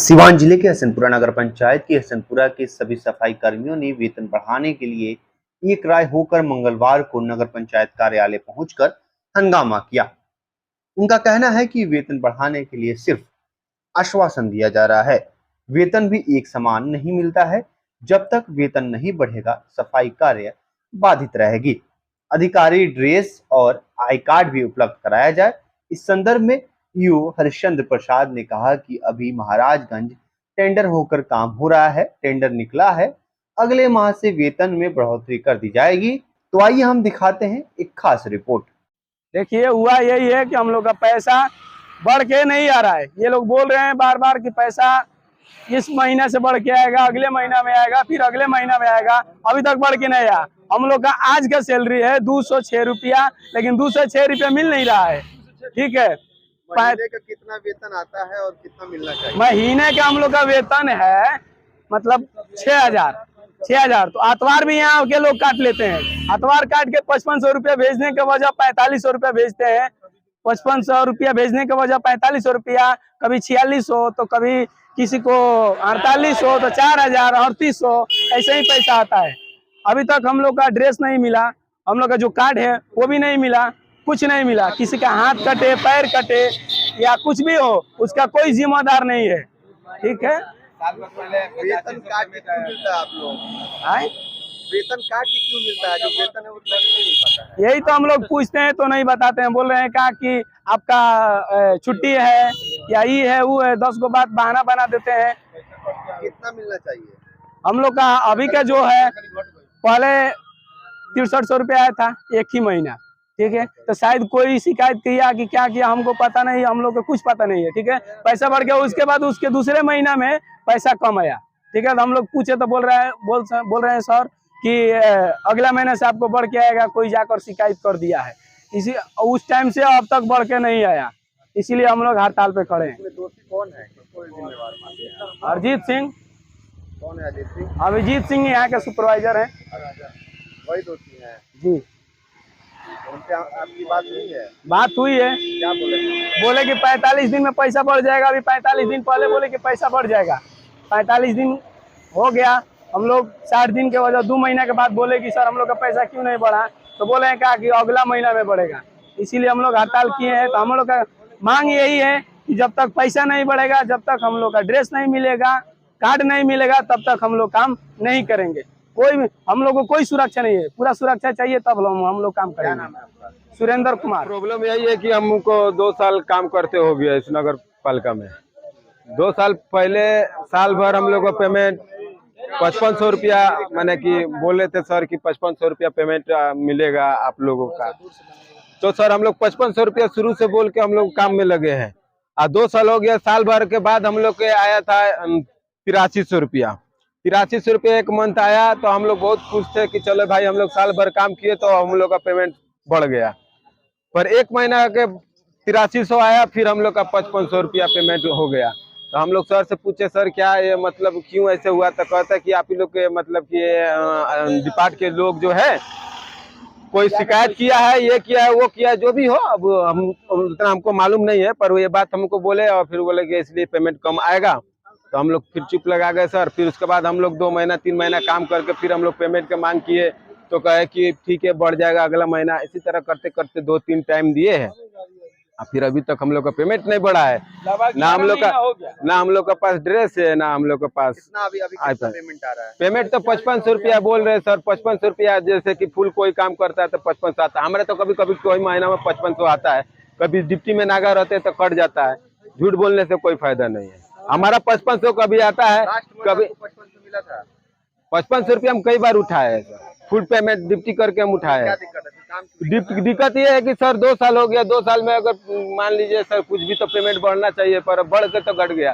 सिवान जिले के हसनपुरा नगर पंचायत की हसनपुरा के सभी सफाई कर्मियों ने वेतन बढ़ाने के लिए एक राय होकर मंगलवार को नगर पंचायत कार्यालय पहुंचकर हंगामा किया। उनका कहना है कि वेतन बढ़ाने के लिए सिर्फ आश्वासन दिया जा रहा है, वेतन भी एक समान नहीं मिलता है। जब तक वेतन नहीं बढ़ेगा सफाई कार्य बाधित रहेगी। अधिकारी ड्रेस और आई कार्ड भी उपलब्ध कराया जाए। इस संदर्भ में ईओ हरिश्चंद्र प्रसाद ने कहा कि अभी महाराजगंज टेंडर होकर काम हो रहा है, टेंडर निकला है, अगले माह से वेतन में बढ़ोतरी कर दी जाएगी। तो आइए हम दिखाते हैं एक खास रिपोर्ट। देखिए, हुआ यही है कि हम लोग का पैसा बढ़ के नहीं आ रहा है। ये लोग बोल रहे हैं बार बार कि पैसा इस महीने से बढ़ के आएगा, अगले महीना में आएगा, फिर अगले महीना में आएगा। अभी तक बढ़ के नहीं आया। हम लोग का आज का सैलरी है 206 रुपया, लेकिन 206 रुपया मिल नहीं रहा है। ठीक है, महीने का कितना वेतन आता है और कितना मिलना चाहिए? महीने का हम लोग का वेतन है मतलब 6,000। तो आतवार भी यहाँ के लोग काट लेते हैं। आतवार काट के 5500 रुपया भेजने के वजह 4500 रुपया भेजते हैं। 5500 रुपया भेजने के वजह 4500 रुपया, कभी 4600, तो कभी किसी को 4800, तो 4000, 3800, ऐसे ही पैसा आता है। अभी तक हम लोग का ड्रेस नहीं मिला, हम लोग का जो कार्ड है वो भी नहीं मिला, कुछ नहीं मिला। किसी का हाथ कटे, पैर कटे या कुछ भी हो, उसका कोई जिम्मेदार नहीं है। ठीक है, वेतन कार्ड भी क्यों मिलता है आप लोग? वेतन कार्ड भी क्यों मिलता है? जो वेतन है वो नहीं मिल पाता है। यही तो हम लोग पूछते हैं तो नहीं बताते हैं। बोल रहे हैं कहा कि आपका छुट्टी है या ये है वो है, 10 को बात बहाना बना देते हैं। कितना मिलना चाहिए? हम लोग का अभी का जो है, पहले 6300 रुपया आया था एक ही महीना। ठीक है, तो शायद कोई शिकायत किया कि क्या किया, हमको पता नहीं, हम लोग को कुछ पता नहीं है। ठीक है, पैसा बढ़ गया, उसके बाद उसके दूसरे महीना में पैसा कम आया। ठीक है, तो हम लोग पूछे तो बोल रहे हैं सर कि अगला महीने से आपको बढ़ के आएगा। कोई जाकर शिकायत कर दिया है, इसी उस टाइम से अब तक बढ़ के नहीं आया, इसीलिए हम लोग हड़ताल पे खड़े हैं। दोषी कौन है? कोई जिम्मेवार मानते हैं? अरिजीत सिंह। कौन है अजीत सिंह? अभिजीत सिंह यहाँ के सुपरवाइजर हैं। वही दोषी है जी। उनसे आपकी बात हुई है? बात हुई है। क्या बोले? बोले कि 45 दिन में पैसा बढ़ जाएगा। अभी 45 दिन पहले बोले कि पैसा बढ़ जाएगा। 45 दिन हो गया, हम लोग 60 दिन के वजह 2 महीने के बाद बोले कि सर हम लोग का पैसा क्यों नहीं बढ़ा, तो बोले कहा कि अगला महीना में बढ़ेगा। इसीलिए हम लोग हड़ताल किए हैं। तो हम लोग का मांग यही है कि जब तक पैसा नहीं बढ़ेगा, जब तक हम लोग का ड्रेस नहीं मिलेगा, कार्ड नहीं मिलेगा, तब तक हम लोग काम नहीं करेंगे। हम लोग को कोई सुरक्षा नहीं है, पूरा सुरक्षा चाहिए तब हम लोग काम करेंगे। क्या नाम है आपका? सुरेंद्र कुमार। प्रॉब्लम यही है कि हमको 2 साल काम करते हो गया इस नगर पालिका में। 2 साल पहले साल भर हम लोग का पेमेंट 5500 रुपया, मैंने कि बोले थे सर कि 5500 रुपया पेमेंट मिलेगा आप लोगों का। तो सर हम लोग 5500 रुपया शुरू से बोल के हम लोग काम में लगे हैं। 2 साल हो गया, साल भर के बाद हम लोग के आया था 8300 रुपया। 8300 रुपया एक मंथ आया। तो हम लोग बहुत खुश थे कि चलो भाई हम लोग साल भर काम किए तो हम लोग का पेमेंट बढ़ गया। पर एक महीना के 8300 आया, फिर हम लोग का 5500 रुपया पेमेंट हो गया। तो हम लोग सर से पूछे सर क्या ये मतलब क्यों ऐसे हुआ, तो कहता कि आप ही लोग के मतलब कि डिपार्ट के लोग जो है कोई शिकायत किया है, ये किया है, वो किया है, जो भी हो। अब हम उतना हमको मालूम नहीं है, पर वो ये बात हमको बोले और फिर बोले कि इसलिए पेमेंट कम आएगा। तो हम लोग फिर चुप लगा गए सर। फिर उसके बाद हम लोग 2 महीना 3 महीना काम करके फिर हम लोग पेमेंट का मांग किए, तो कहे कि ठीक है बढ़ जाएगा अगला महीना। इसी तरह करते करते 2-3 टाइम दिए हैं, फिर अभी तक हम लोग का पेमेंट नहीं बढ़ा है। ना हम लोग का पास ड्रेस है, ना हम लोग के पास अभी कितना पेमेंट आ रहा है? पेमेंट तो 5500 रुपया बोल रहे हैं सर। 5500 रुपया, जैसे कि फुल कोई काम करता है तो 5500 आता है। हमारे तो कभी कभी कोई महीना में 5500 आता है, कभी डिप्टी में नागा रहते हैं तो कट जाता है। झूठ बोलने से कोई फायदा नहीं है। हमारा 5500 कभी आता है, कभी 5500 मिला था। 5500 रुपया हम कई बार उठाए हैं सर। फुल पेमेंट डिप्टी करके हम उठाए हैं। दिक्कत ये है कि सर 2 साल हो गया, 2 साल में अगर मान लीजिए सर कुछ भी तो पेमेंट बढ़ना चाहिए, पर बढ़ के तो घट गया।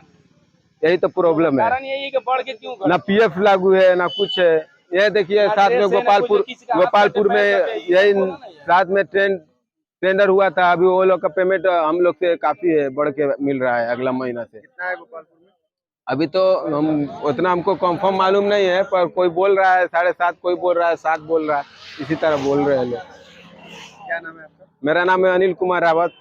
यही तो प्रॉब्लम है। कारण यही है कि बढ़ के क्यों ना पीएफ लागू है ना कुछ है। ये देखिए साथ में गोपालपुर में यही रात में टेंडर हुआ था। अभी वो लोग का पेमेंट हम लोग से काफी है, बढ़ के मिल रहा है अगला महीना से। कितना है गोपालपुर में? अभी तो हम उतना हमको कंफर्म मालूम नहीं है, पर कोई बोल रहा है 7.5, कोई बोल रहा है 7 बोल रहा है, इसी तरह बोल रहे हैं लोग। क्या नाम है आपका? मेरा नाम है अनिल कुमार रावत।